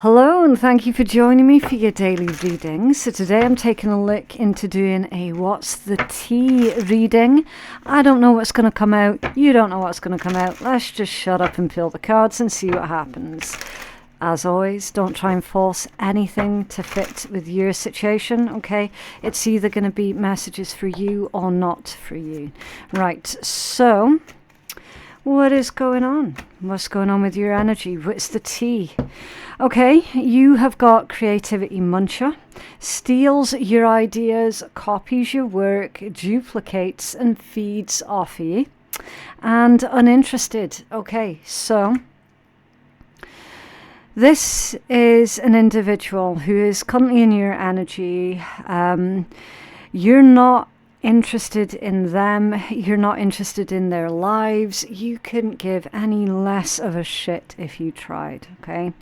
Hello and thank you for joining me for your daily reading. So today I'm taking a look into doing a What's the Tea reading. I don't know what's going to come out. You don't know what's going to come out. Let's just shut up and peel the cards and see what happens. As always, don't try and force anything to fit with your situation, okay? It's either going to be messages for you or not for you. Right, so what is going on? What's going on with your energy? What's the tea? Okay, you have got creativity muncher, steals your ideas, copies your work, duplicates and feeds off you, and uninterested. Okay, so this is an individual who is currently in your energy. You're not interested in them, you're not interested in their lives. You couldn't give any less of a shit if you tried, okay?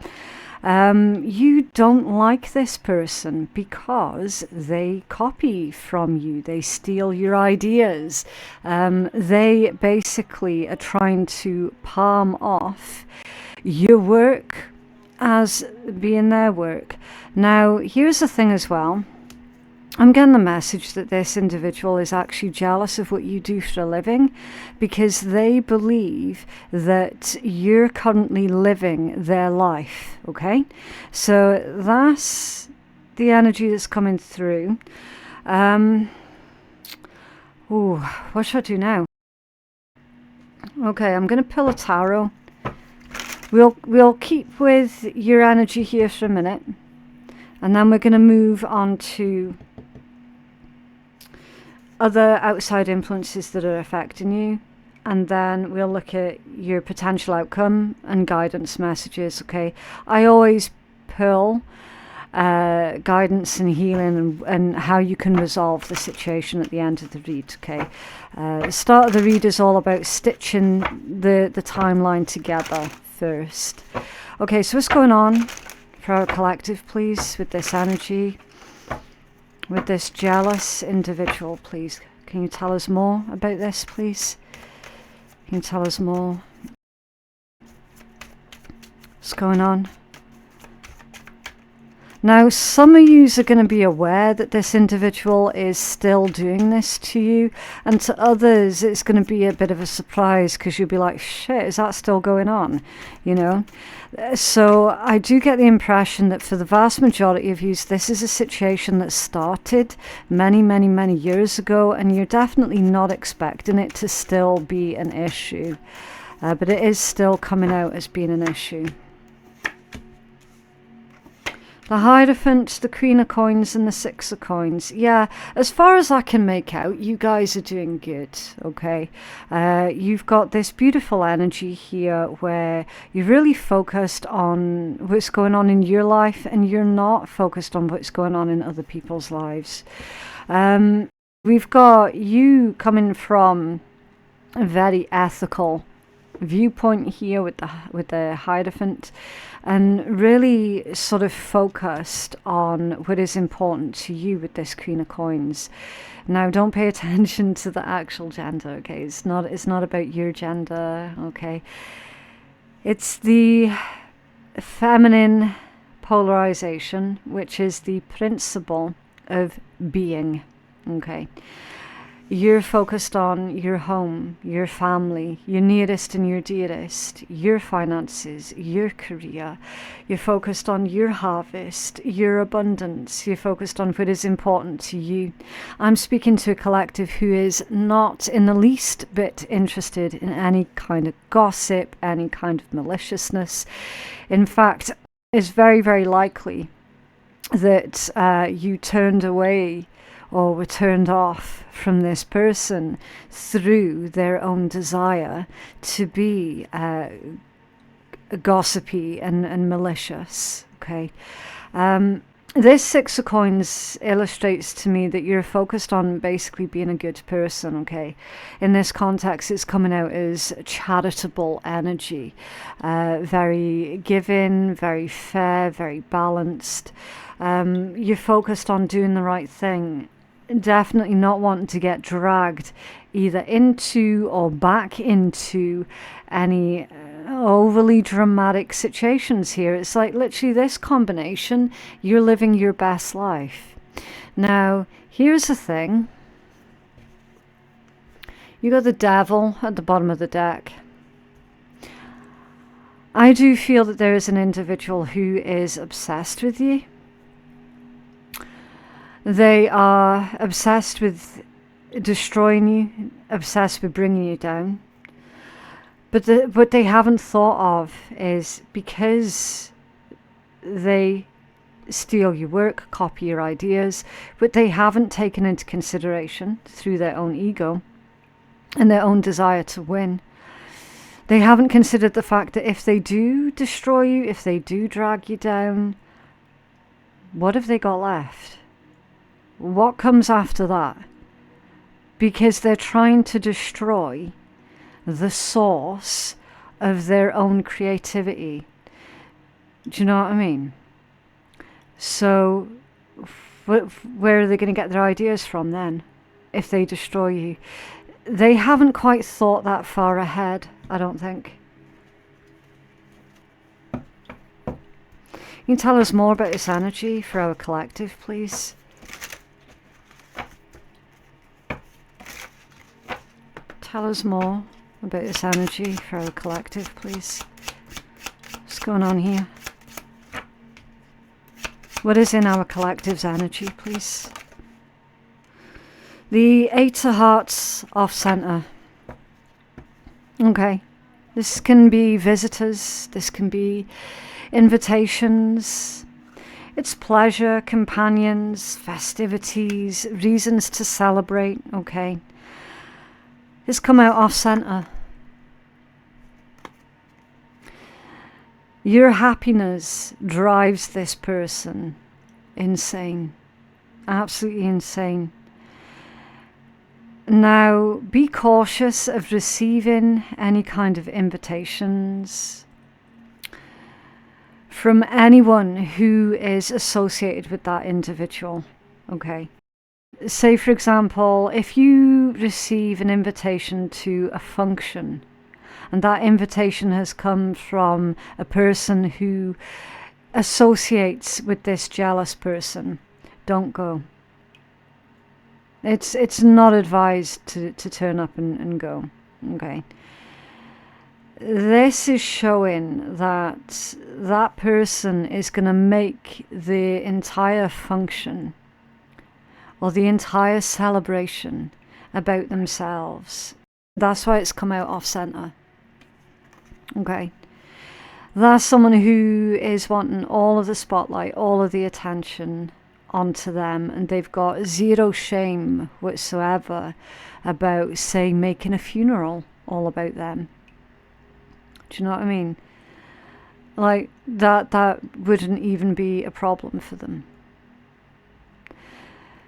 You don't like this person because they copy from you, they steal your ideas, they basically are trying to palm off your work as being their work. Now, here's the thing as well. I'm getting the message that this individual is actually jealous of what you do for a living because they believe that you're currently living their life, okay? So that's the energy that's coming through. What should I do now? Okay, I'm going to pull a tarot. We'll keep with your energy here for a minute, and then we're going to move on to other outside influences that are affecting you, and then we'll look at your potential outcome and guidance messages. Okay, I always pull guidance and healing and how you can resolve the situation at the end of the read. Okay, the start of the read is all about stitching the timeline together first. Okay, so what's going on for our collective, please, with this energy? With this jealous individual, please. Can you tell us more about this, please? Can you tell us more? What's going on? Now, some of you are going to be aware that this individual is still doing this to you, and to others it's going to be a bit of a surprise because you'll be like, shit, is that still going on? You know? So I do get the impression that for the vast majority of you, this is a situation that started many, many, many years ago, and you're definitely not expecting it to still be an issue. But it is still coming out as being an issue. The Hierophant, the Queen of Coins and the Six of Coins. Yeah, as far as I can make out, you guys are doing good, okay? You've got this beautiful energy here where you're really focused on what's going on in your life and you're not focused on what's going on in other people's lives. We've got you coming from a very ethical viewpoint here with the Hierophant, and really sort of focused on what is important to you with this Queen of Coins. Now, don't pay attention to the actual gender, okay? It's not about your gender, okay? It's the feminine polarization, which is the principle of being, okay? You're focused on your home, your family, your nearest and your dearest, your finances, your career. You're focused on your harvest, your abundance. You're focused on what is important to you. I'm speaking to a collective who is not in the least bit interested in any kind of gossip, any kind of maliciousness. In fact, it's very, very likely that you turned away or were turned off from this person through their own desire to be gossipy and malicious, okay? This Six of Coins illustrates to me that you're focused on basically being a good person, okay? In this context, it's coming out as charitable energy, very giving, very fair, very balanced. You're focused on doing the right thing, definitely not wanting to get dragged either into or back into any overly dramatic situations here. It's like literally this combination, you're living your best life. Now, here's the thing. You got the devil at the bottom of the deck. I do feel that there is an individual who is obsessed with you. They are obsessed with destroying you, obsessed with bringing you down. But what they haven't thought of is, because they steal your work, copy your ideas, but they haven't taken into consideration, through their own ego and their own desire to win, they haven't considered the fact that if they do destroy you, if they do drag you down, what have they got left? What comes after that? Because they're trying to destroy the source of their own creativity. Do you know what I mean? So where are they going to get their ideas from then, if they destroy you? They haven't quite thought that far ahead, I don't think. Can you tell us more about this energy for our collective, please? Tell us more about this energy for our collective, please. What's going on here? What is in our collective's energy, please? The Eight of Hearts off center. Okay. This can be visitors. This can be invitations. It's pleasure, companions, festivities, reasons to celebrate. Okay. It's come out off center. Your happiness drives this person insane. Absolutely insane. Now, be cautious of receiving any kind of invitations from anyone who is associated with that individual. Okay. Say, for example, if you receive an invitation to a function, and that invitation has come from a person who associates with this jealous person, don't go. It's not advised to turn up and go. Okay. This is showing that that person is going to make the entire function or the entire celebration about themselves. That's why it's come out off center. Okay. That's someone who is wanting all of the spotlight, all of the attention onto them, and they've got zero shame whatsoever about, say, making a funeral all about them. Do you know what I mean? Like, that wouldn't even be a problem for them.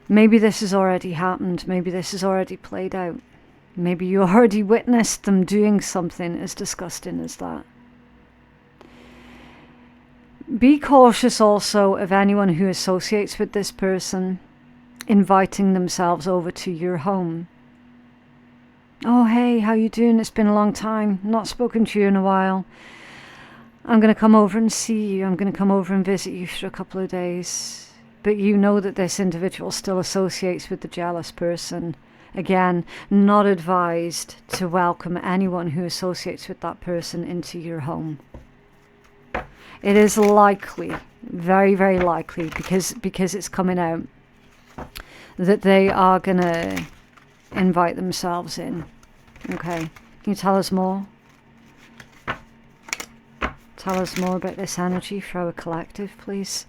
Maybe this has already happened. Maybe this has already played out. Maybe you already witnessed them doing something as disgusting as that. Be cautious also of anyone who associates with this person inviting themselves over to your home. Oh, hey, how you doing? It's been a long time. Not spoken to you in a while. I'm going to come over and see you. I'm going to come over and visit you for a couple of days. But you know that this individual still associates with the jealous person. Again, not advised to welcome anyone who associates with that person into your home. It is likely, very, very likely, because it's coming out, that they are going to invite themselves in. Okay. Can you tell us more? Tell us more about this energy for our collective, please.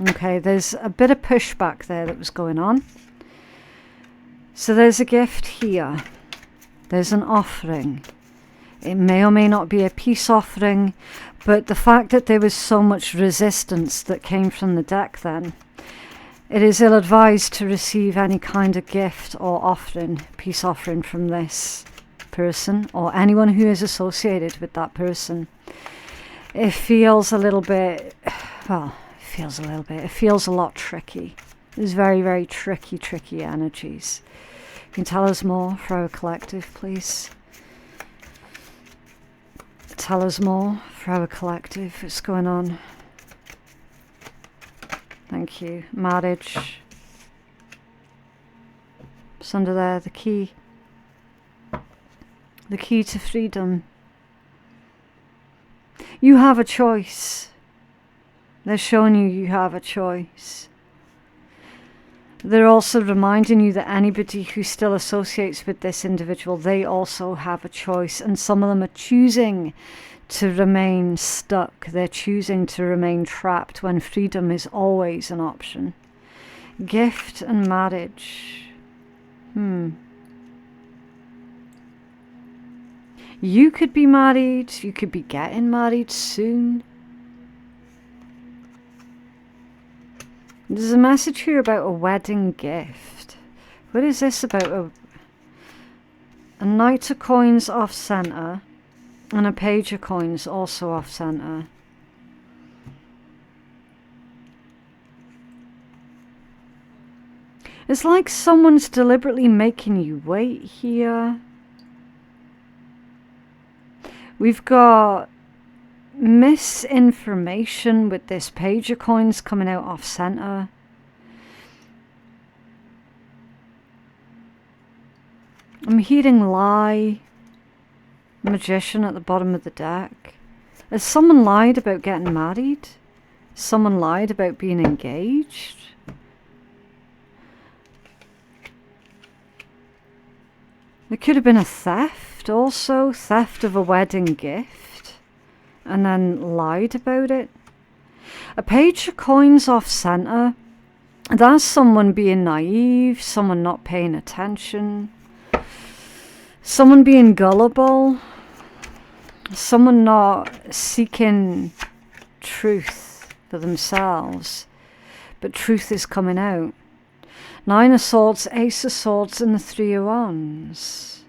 Okay, there's a bit of pushback there that was going on. So there's a gift here. There's an offering. It may or may not be a peace offering, but the fact that there was so much resistance that came from the deck then, it is ill-advised to receive any kind of gift or offering, peace offering from this person or anyone who is associated with that person. It feels a little bit, well, it feels a lot tricky. There's very, very tricky energies. Can you tell us more for our collective, please? Tell us more for our collective. What's going on? Thank you. Marriage. It's under there, the key. The key to freedom. You have a choice. They're showing you have a choice. They're also reminding you that anybody who still associates with this individual, they also have a choice. And some of them are choosing to remain stuck. They're choosing to remain trapped when freedom is always an option. Gift and marriage. You could be married. You could be getting married soon. There's a message here about a wedding gift. What is this about? A knight of coins off center and a page of coins also off center. It's like someone's deliberately making you wait here. We've got misinformation with this page of coins coming out off center. I'm hearing lie. Magician at the bottom of the deck. Has someone lied about getting married? Someone lied about being engaged? There could have been a theft also. Theft of a wedding gift. And then lied about it. A page of coins off center. That's someone being naive. Someone not paying attention. Someone being gullible. Someone not seeking truth for themselves. But truth is coming out. 9 of Swords, Ace of Swords, and the 3 of Wands.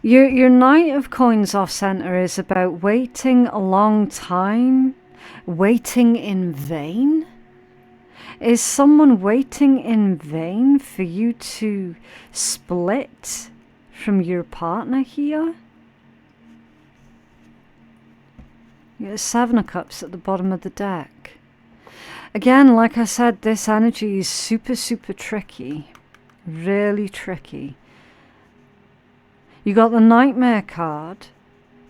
Your Knight of Coins off center is about waiting a long time. Waiting in vain. Is someone waiting in vain for you to split from your partner here? You get the 7 of Cups at the bottom of the deck. Again, like I said, this energy is super, super tricky. Really tricky. You got the Nightmare card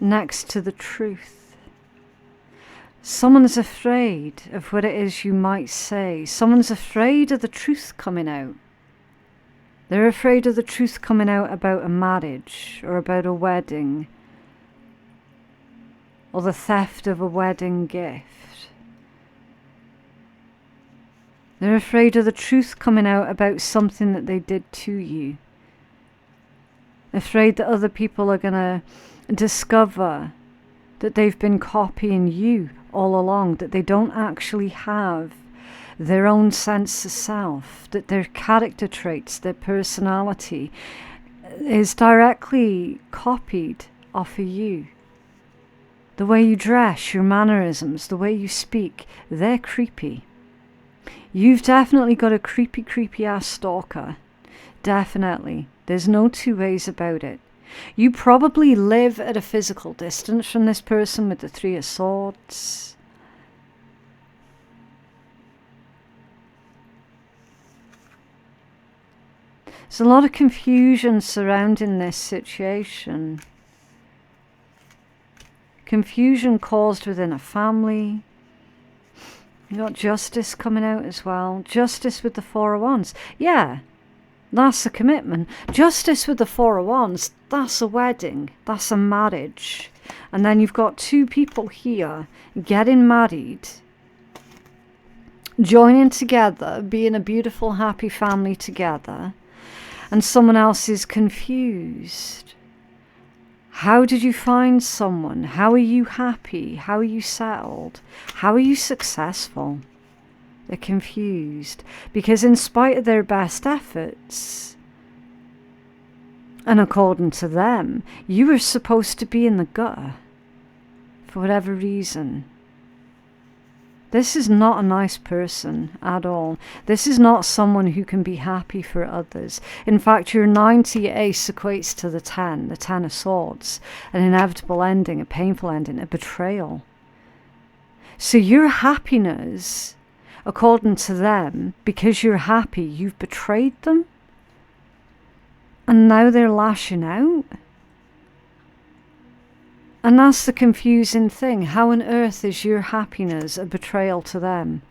next to the Truth. Someone's afraid of what it is you might say. Someone's afraid of the truth coming out. They're afraid of the truth coming out about a marriage or about a wedding or the theft of a wedding gift. They're afraid of the truth coming out about something that they did to you. Afraid that other people are going to discover that they've been copying you all along, that they don't actually have their own sense of self, that their character traits, their personality is directly copied off of you. The way you dress, your mannerisms, the way you speak, they're creepy. You've definitely got a creepy, creepy ass stalker. Definitely. There's no two ways about it. You probably live at a physical distance from this person with the 3 of Swords. There's a lot of confusion surrounding this situation. Confusion caused within a family. You got justice coming out as well. Justice with the 4 of Wands. Yeah, that's a commitment. Justice with the 4 of Wands, that's a wedding. That's a marriage. And then you've got 2 people here getting married, joining together, being a beautiful, happy family together. And someone else is confused. How did you find someone? How are you happy? How are you settled? How are you successful? They're confused. Because in spite of their best efforts, and according to them, you were supposed to be in the gutter. For whatever reason. This is not a nice person at all. This is not someone who can be happy for others. In fact, your 90 ace equates to the 10 of swords, an inevitable ending, a painful ending, a betrayal. So your happiness, according to them, because you're happy, you've betrayed them? And now they're lashing out? And that's the confusing thing. How on earth is your happiness a betrayal to them?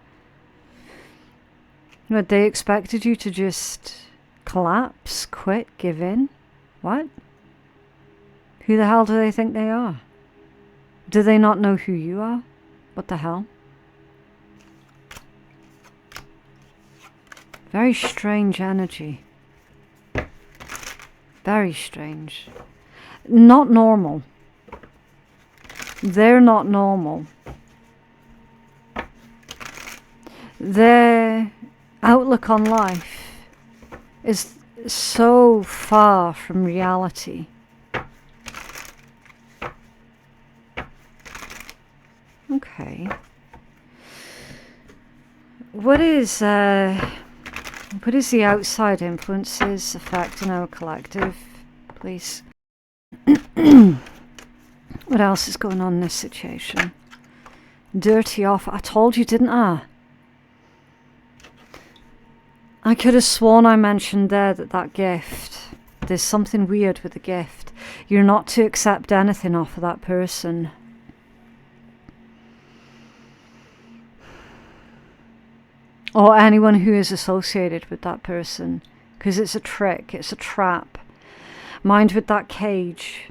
What, they expected you to just collapse, quit, give in? What? Who the hell do they think they are? Do they not know who you are? What the hell? Very strange energy. Very strange. Not normal. They're not normal. Their outlook on life is so far from reality. Okay. What is the outside influences affecting our collective, please? What else is going on in this situation? Dirty off. I told you, didn't I? I could have sworn I mentioned there that gift. There's something weird with the gift. You're not to accept anything off of that person. Or anyone who is associated with that person. Because it's a trick. It's a trap. Mind with that cage.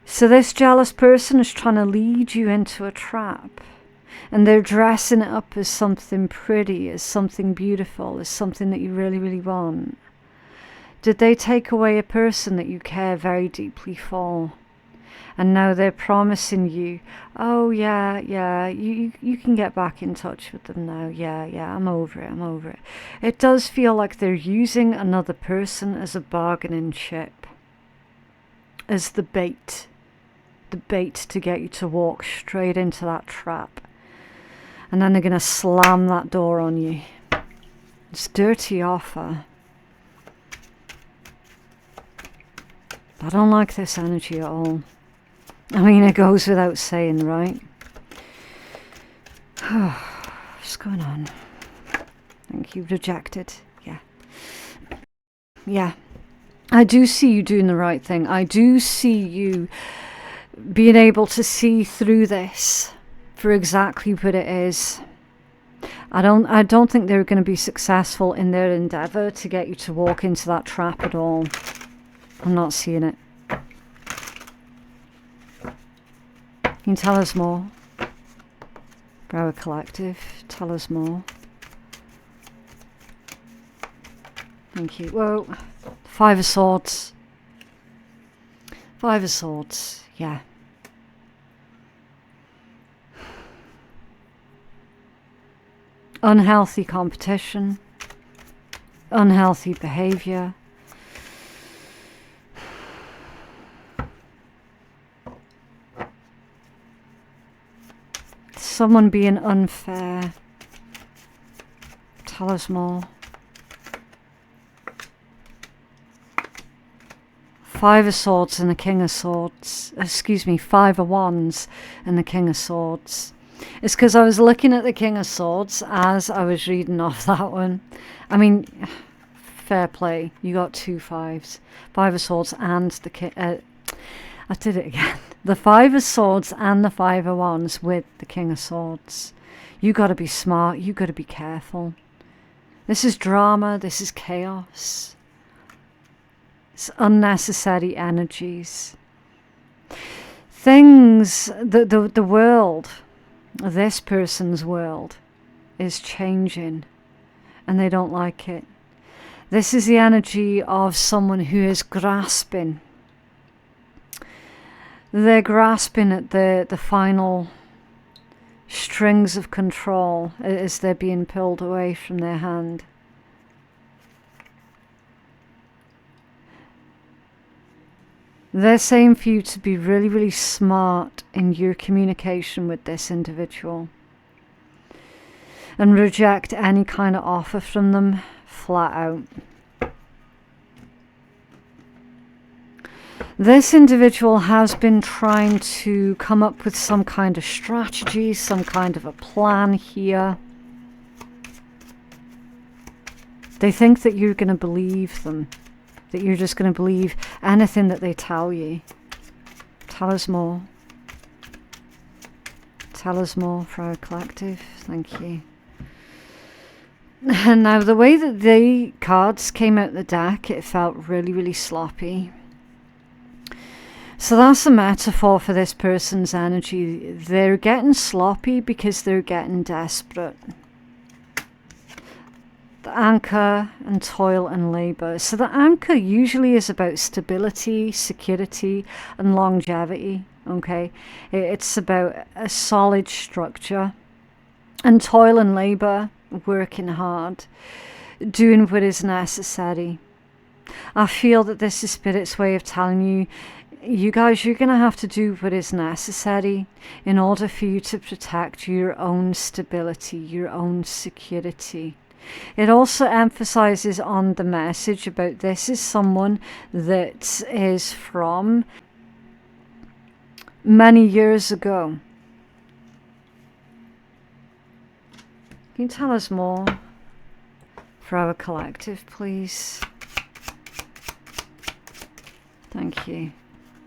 So this jealous person is trying to lead you into a trap. And they're dressing it up as something pretty, as something beautiful, as something that you really, really want. Did they take away a person that you care very deeply for? And now they're promising you, oh yeah, you can get back in touch with them now. Yeah, I'm over it. It does feel like they're using another person as a bargaining chip. As the bait. The bait to get you to walk straight into that trap. And then they're going to slam that door on you. It's a dirty offer. I don't like this energy at all. I mean, it goes without saying, right? What's going on? Thank you. Rejected. Yeah. I do see you doing the right thing. I do see you being able to see through this for exactly what it is. I don't think they're going to be successful in their endeavour to get you to walk into that trap at all. I'm not seeing it. Can you tell us more? Brower Collective, tell us more. Thank you. Whoa. 5 of Swords. 5 of Swords, yeah. Unhealthy competition. Unhealthy behaviour. Someone being unfair. Tell us more. 5 of Swords and the King of Swords. Excuse me, 5 of Wands and the King of Swords. It's because I was looking at the King of Swords as I was reading off that one. I mean, fair play. You got 2 5s. 5 of Swords and the King... I did it again. The 5 of Swords and the 5 of Wands with the King of Swords. You got to be smart. You got to be careful. This is drama. This is chaos. It's unnecessary energies. Things, the world, this person's world, is changing. And they don't like it. This is the energy of someone who is grasping. They're grasping at the final strings of control as they're being pulled away from their hand. They're saying for you to be really, really smart in your communication with this individual and reject any kind of offer from them flat out. This individual has been trying to come up with some kind of strategy, some kind of a plan here. They think that you're going to believe them, that you're just going to believe anything that they tell you. Tell us more. Tell us more for our collective. Thank you. And now the way that the cards came out the deck, it felt really, really sloppy. So that's a metaphor for this person's energy. They're getting sloppy because they're getting desperate. The anchor and toil and labor. So the anchor usually is about stability, security, and longevity. Okay, it's about a solid structure. And toil and labor, working hard, doing what is necessary. I feel that this is Spirit's way of telling you, you guys, you're going to have to do what is necessary in order for you to protect your own stability, your own security. It also emphasizes on the message about this is someone that is from many years ago. Can you tell us more for our collective, please? Thank you.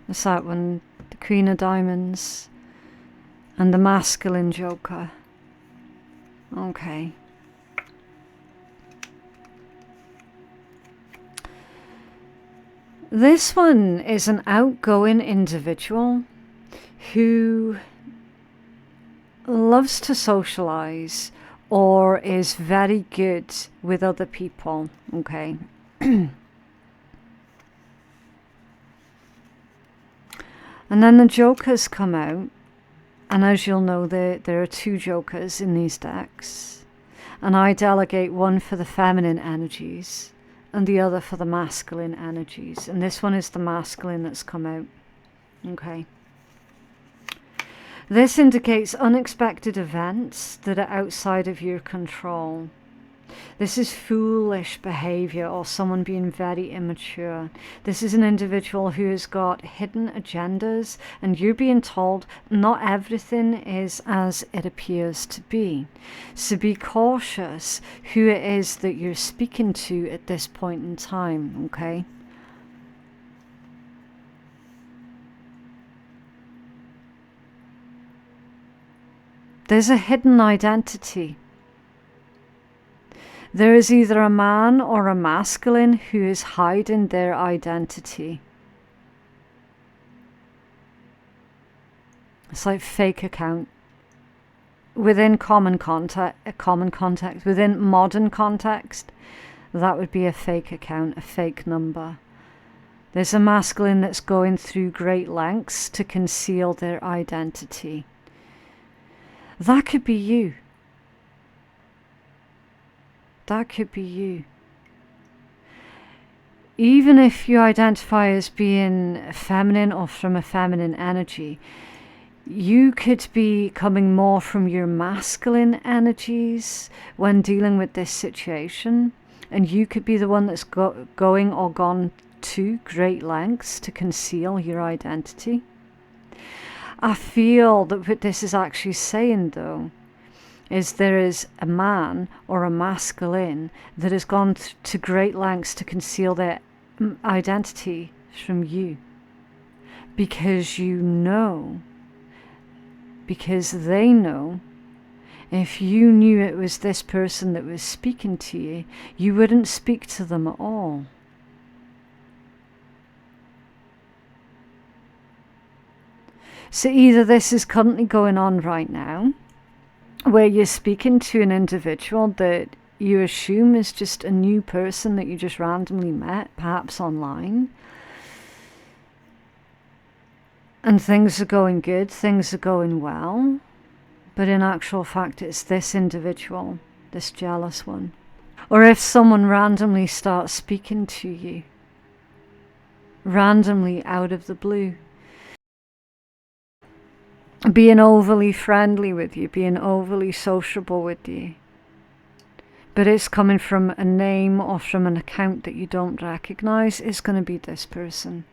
It's that one, the Queen of Diamonds and the masculine Joker. Okay. This one is an outgoing individual who loves to socialize or is very good with other people, okay? And then the Jokers come out, and as you'll know, there are two Jokers in these decks, and I delegate one for the feminine energies and the other for the masculine energies, and this one is the masculine that's come out, okay? This indicates unexpected events that are outside of your control. This is foolish behavior or someone being very immature. This is an individual who has got hidden agendas, and you're being told not everything is as it appears to be. So be cautious who it is that you're speaking to at this point in time, okay? There's a hidden identity. There is either a man or a masculine who is hiding their identity. It's like fake account. Within common context, within modern context, that would be a fake account, a fake number. There's a masculine that's going through great lengths to conceal their identity. That could be you. That could be you. Even if you identify as being feminine or from a feminine energy, you could be coming more from your masculine energies when dealing with this situation, and you could be the one that's going or gone to great lengths to conceal your identity. I feel that what this is actually saying, though, is there is a man or a masculine that has gone to great lengths to conceal their identity from you. Because you know, because they know, if you knew it was this person that was speaking to you, you wouldn't speak to them at all. So either this is currently going on right now, where you're speaking to an individual that you assume is just a new person that you just randomly met, perhaps online, and things are going good, things are going well, but in actual fact it's this individual, this jealous one. Or if someone randomly starts speaking to you, randomly out of the blue. Being overly friendly with you, being overly sociable with you. But it's coming from a name or from an account that you don't recognize. It's going to be this person.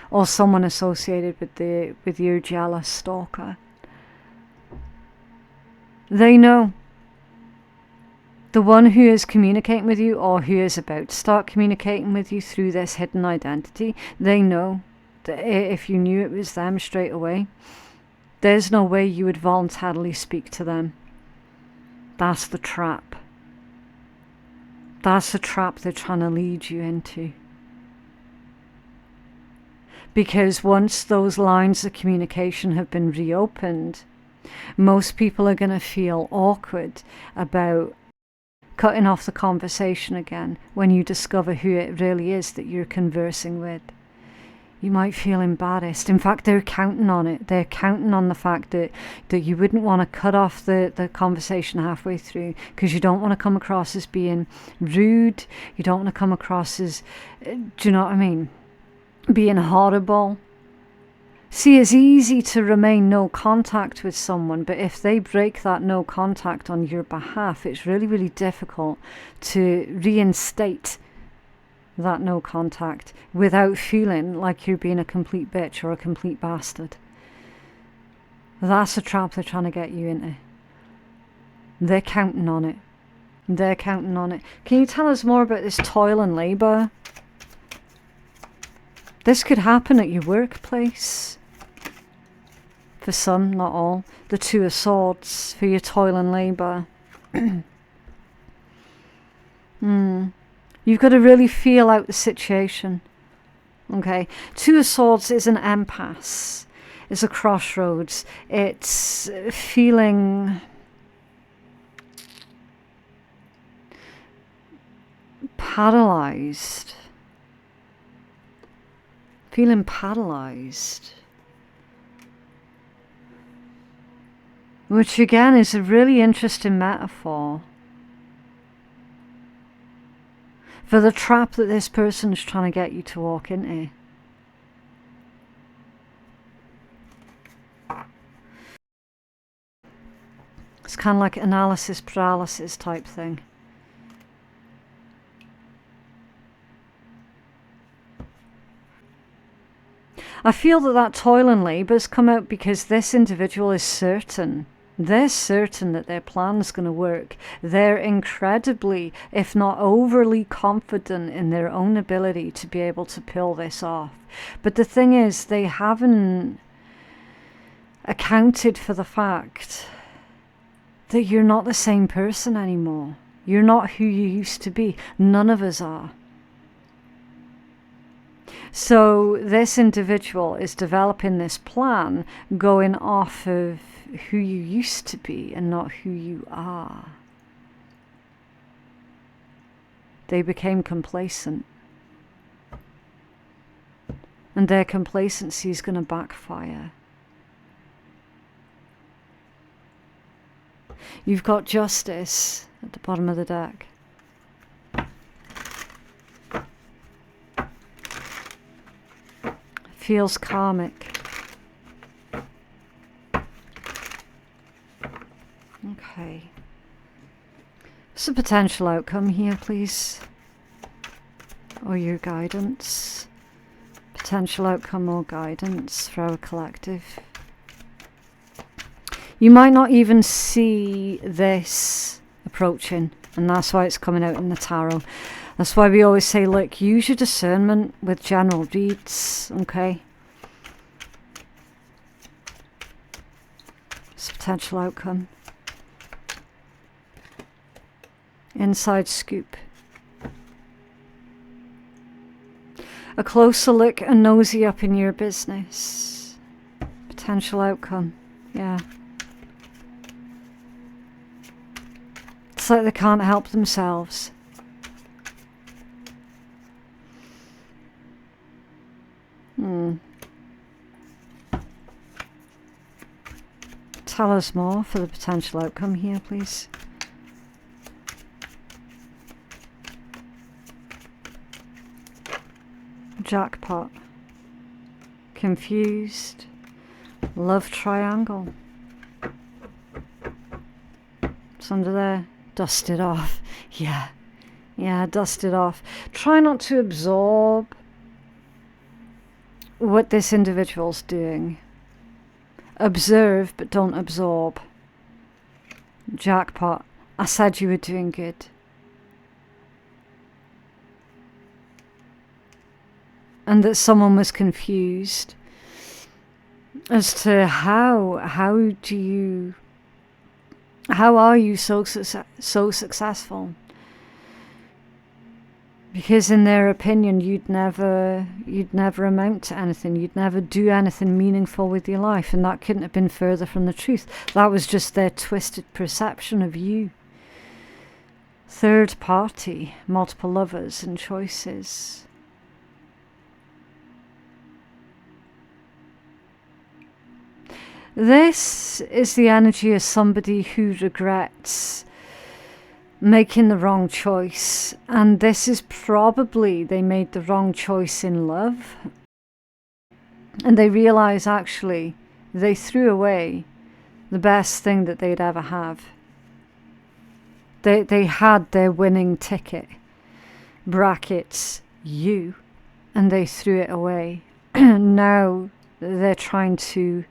Or someone associated with your jealous stalker. They know. The one who is communicating with you, or who is about to start communicating with you through this hidden identity, they know that if you knew it was them straight away, there's no way you would voluntarily speak to them. That's the trap. That's the trap they're trying to lead you into. Because once those lines of communication have been reopened, most people are going to feel awkward about cutting off the conversation again when you discover who it really is that you're conversing with. You might feel embarrassed. In fact, they're counting on it. They're counting on the fact that you wouldn't want to cut off the conversation halfway through, because you don't want to come across as being rude. You don't want to come across as, do you know what I mean, being horrible. See, it's easy to remain no contact with someone, but if they break that no contact on your behalf, it's really, really difficult to reinstate that no contact without feeling like you're being a complete bitch or a complete bastard. That's a trap they're trying to get you into. They're counting on it. They're counting on it. Can you tell us more about this toil and labour? This could happen at your workplace. For some, not all. The Two of Swords for your toil and labour. You've got to really feel out the situation. Okay. Two of Swords is an impasse. It's a crossroads. It's feeling paralyzed. Feeling paralyzed. Which again is a really interesting metaphor for the trap that this person is trying to get you to walk into. It's kind of like analysis paralysis type thing. I feel that toil and labour has come out because this individual is certain. They're certain that their plan's going to work. They're incredibly, if not overly, confident in their own ability to be able to pull this off. But the thing is, they haven't accounted for the fact that you're not the same person anymore. You're not who you used to be. None of us are. So this individual is developing this plan going off of who you used to be and not who you are. They became complacent. And their complacency is going to backfire. You've got Justice at the bottom of the deck. Feels karmic. Okay. What's the potential outcome here, please? Or your guidance? Potential outcome or guidance for our collective. You might not even see this approaching, and that's why it's coming out in the tarot. That's why we always say, look, use your discernment with general reads, okay? It's a potential outcome. Inside scoop. A closer look, a nosy up in your business. Potential outcome, yeah. It's like they can't help themselves. Tell us more for the potential outcome here, please. Jackpot. confused, love triangle. It's under there. Dust it off. Yeah, dust it off. Try not to absorb what this individual's doing. Observe, but don't absorb. Jackpot. I said you were doing good. And that someone was confused as to how are you so successful? Because in their opinion, you'd never amount to anything. You'd never do anything meaningful with your life, and that couldn't have been further from the truth. That was just their twisted perception of you. Third party, multiple lovers and choices. This is the energy of somebody who regrets making the wrong choice, and this is probably they made the wrong choice in love, and they realize actually they threw away the best thing that they'd ever have. They had their winning ticket, brackets you, and they threw it away. Now they're trying to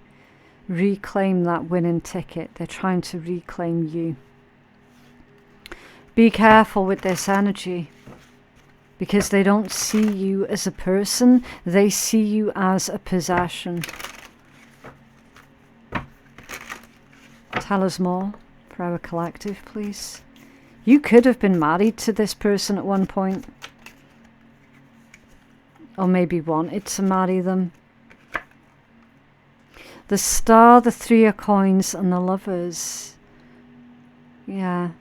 reclaim that winning ticket. They're trying to reclaim you. Be careful with this energy, because they don't see you as a person, they see you as a possession. Tell us more for our collective, please. You could have been married to this person at one point, or maybe wanted to marry them. The Star, the Three of Coins, and the Lovers. Yeah.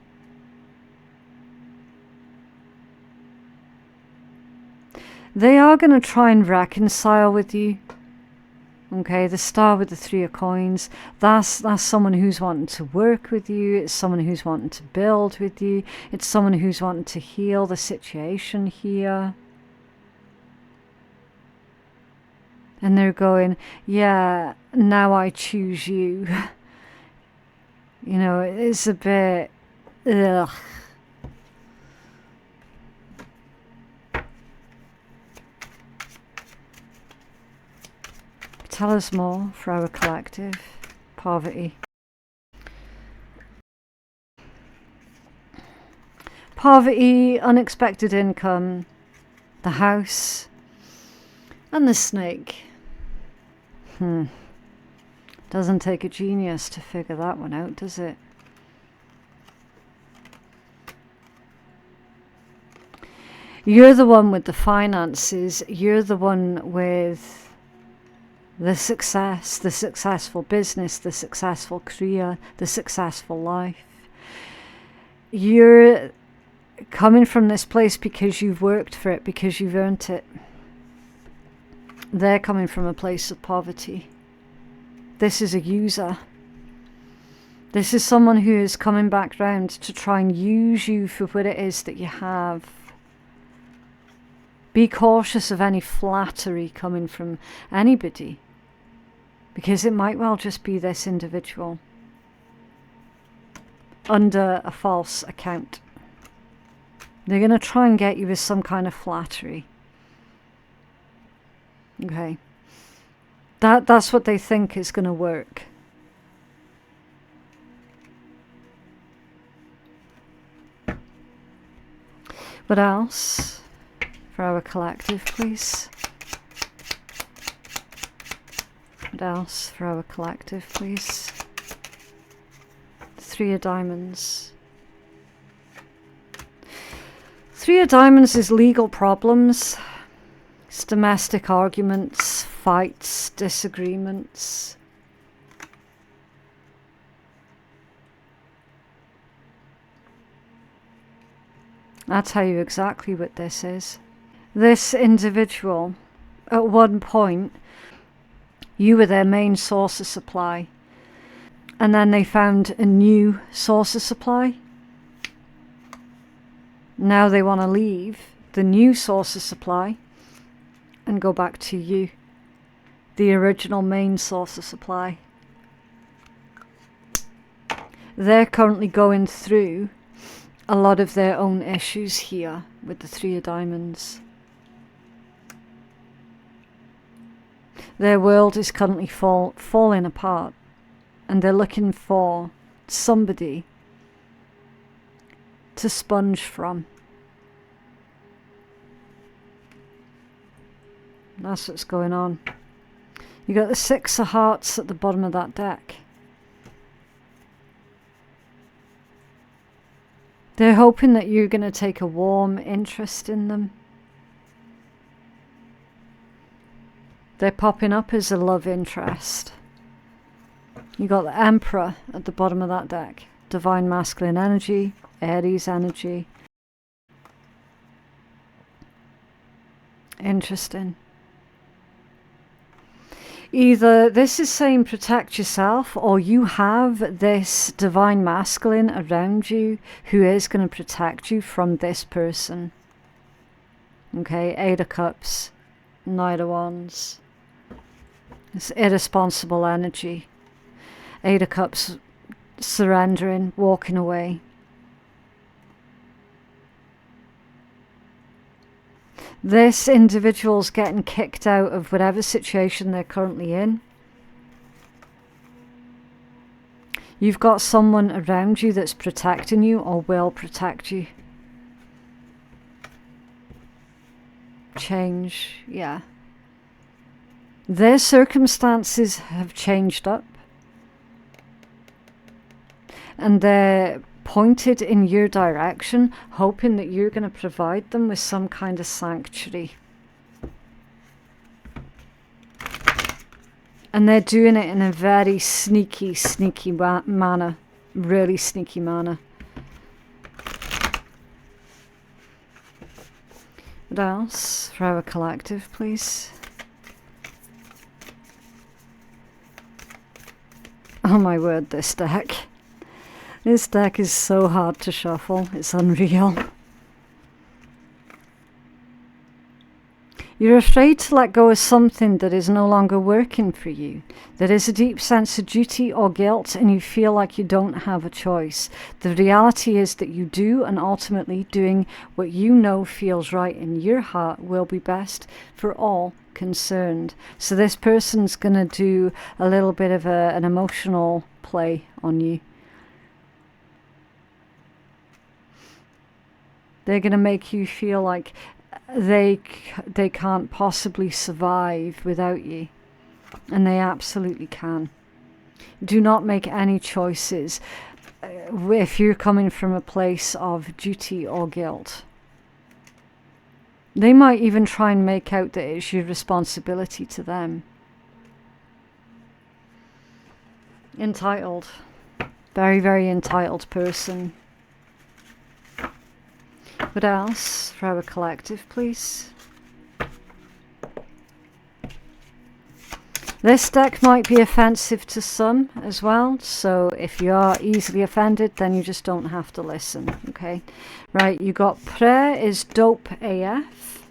They are going to try and reconcile with you. Okay, the Star with the Three of Coins. That's someone who's wanting to work with you. It's someone who's wanting to build with you. It's someone who's wanting to heal the situation here. And they're going, yeah, now I choose you. You know, it's a bit, ugh. Tell us more for our collective. Poverty. Poverty, unexpected income, the house, and the snake. Doesn't take a genius to figure that one out, does it? You're the one with the finances. You're the one with the success, the successful business, the successful career, the successful life. You're coming from this place because you've worked for it, because you've earned it. They're coming from a place of poverty. This is a user. This is someone who is coming back round to try and use you for what it is that you have. Be cautious of any flattery coming from anybody, because it might well just be this individual under a false account. They're going to try and get you with some kind of flattery. Okay. That's what they think is going to work. What else for our collective, please? What else for our collective, please? Three of Diamonds. Three of Diamonds is legal problems. It's domestic arguments, fights, disagreements. I'll tell you exactly what this is. This individual, at one point, you were their main source of supply. And then they found a new source of supply. Now they want to leave the new source of supply and go back to you. the original main source of supply. They're currently going through a lot of their own issues here with the Three of Diamonds. Their world is currently falling apart, and they're looking for somebody to sponge from. That's what's going on. You got the Six of Hearts at the bottom of that deck. They're hoping that you're going to take a warm interest in them. They're popping up as a love interest. You got the Emperor at the bottom of that deck. Divine masculine energy, Aries energy. Interesting. Either this is saying protect yourself, or you have this divine masculine around you who is going to protect you from this person. Okay, Eight of Cups, Knight of Wands. It's irresponsible energy. Eight of Cups, surrendering, walking away. This individual's getting kicked out of whatever situation they're currently in. You've got someone around you that's protecting you or will protect you. Change, yeah. Their circumstances have changed up. And they're pointed in your direction, hoping that you're going to provide them with some kind of sanctuary. And they're doing it in a very sneaky manner. Really sneaky manner. What else for our collective, please? Oh my word, this deck. This deck is so hard to shuffle, it's unreal. You're afraid to let go of something that is no longer working for you. There is a deep sense of duty or guilt, and you feel like you don't have a choice. The reality is that you do, and ultimately doing what you know feels right in your heart will be best for all concerned. So this person's going to do a little bit of an emotional play on you. They're going to make you feel like they can't possibly survive without you. And they absolutely can. Do not make any choices if you're coming from a place of duty or guilt. They might even try and make out that it's your responsibility to them. Entitled. Very, very entitled person. What else for our collective, please? This deck might be offensive to some as well, so if you are easily offended, then you just don't have to listen, okay? Right, you got prayer is dope AF.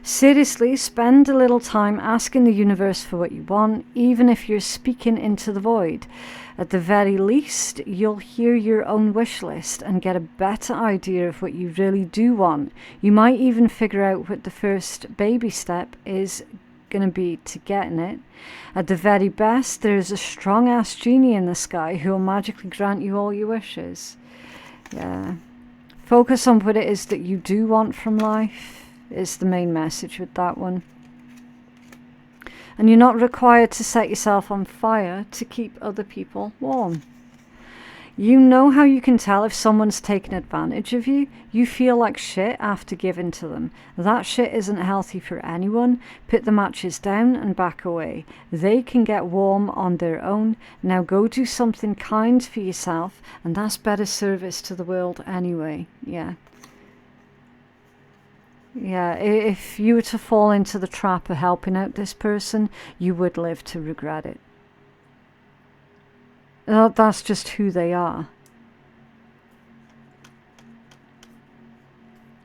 Seriously, spend a little time asking the universe for what you want, even if you're speaking into the void. At the very least, you'll hear your own wish list and get a better idea of what you really do want. You might even figure out what the first baby step is going to be to getting it. At the very best, there is a strong-ass genie in the sky who will magically grant you all your wishes. Yeah. Focus on what it is that you do want from life is the main message with that one. And you're not required to set yourself on fire to keep other people warm. You know how you can tell if someone's taken advantage of you? You feel like shit after giving to them. That shit isn't healthy for anyone. Put the matches down and back away. They can get warm on their own. Now go do something kind for yourself, and that's better service to the world anyway. Yeah. Yeah, if you were to fall into the trap of helping out this person, you would live to regret it. That's just who they are.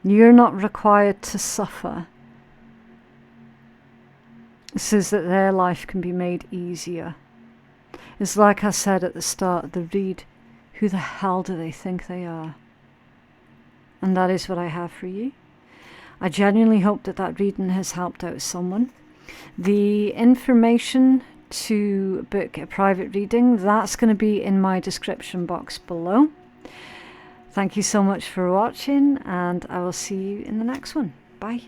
You're not required to suffer It says that their life can be made easier. It's like I said at the start of the read, who the hell do they think they are? And that is what I have for you. I genuinely hope that that reading has helped out someone. The information to book a private reading, that's going to be in my description box below. Thank you so much for watching, and I will see you in the next one. Bye.